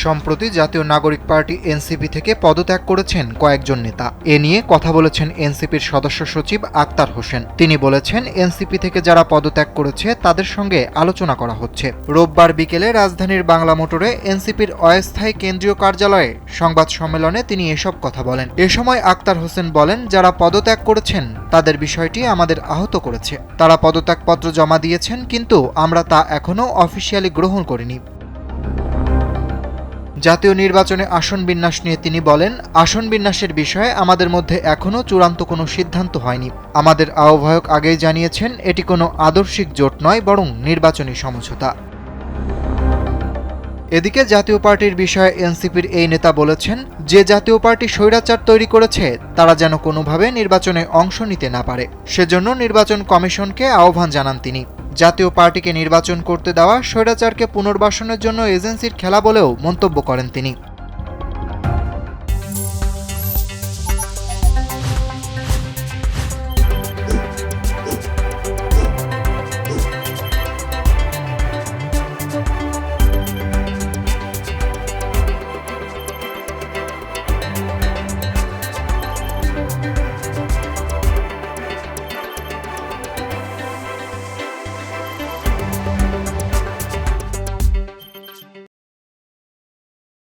সম্প্রতি জাতীয় নাগরিক পার্টি এনসিপি থেকে পদত্যাগ করেছেন কয়েকজন নেতা। এ নিয়ে কথা বলেছেন এনসিপির সদস্য সচিব আক্তার হোসেন। তিনি বলেছেন, এনসিপি থেকে যারা পদত্যাগ করেছে তাদের সঙ্গে আলোচনা করা হচ্ছে। রোববার বিকেলে রাজধানীর বাংলা মোটরে এনসিপির অস্থায়ী কেন্দ্রীয় কার্যালয়ে সংবাদ সম্মেলনে তিনি এসব কথা বলেন। এ সময় আক্তার হোসেন বলেন, যারা পদত্যাগ করেছেন তাদের বিষয়টি আমাদের আহত করেছে। তারা পদত্যাগপত্র জমা দিয়েছেন, কিন্তু আমরা তা এখনও অফিসিয়ালি গ্রহণ করিনি। জাতীয় নির্বাচনে আসন বিন্যাস নিয়ে তিনি বলেন, আসন বিন্যাসের বিষয়ে আমাদের মধ্যে এখনও চূড়ান্ত কোনো সিদ্ধান্ত হয়নি। আমাদের আহ্বায়ক আগেই জানিয়েছেন, এটি কোনো আদর্শিক জোট নয়, বরং নির্বাচনী সমঝোতা। এদিকে জাতীয় পার্টির বিষয়ে এনসিপির এই নেতা বলেছেন, যে জাতীয় পার্টি স্বৈরাচার তৈরি করেছে তারা যেন কোনোভাবে নির্বাচনে অংশ নিতে না পারে, সেজন্য নির্বাচন কমিশনকে আহ্বান জানান তিনি। জাতীয় পার্টিকে নির্বাচন করতে দেওয়া স্বৈরাচারকে পুনর্বাসনের জন্য এজেন্সির খেলা বলেও মন্তব্য করেন তিনি।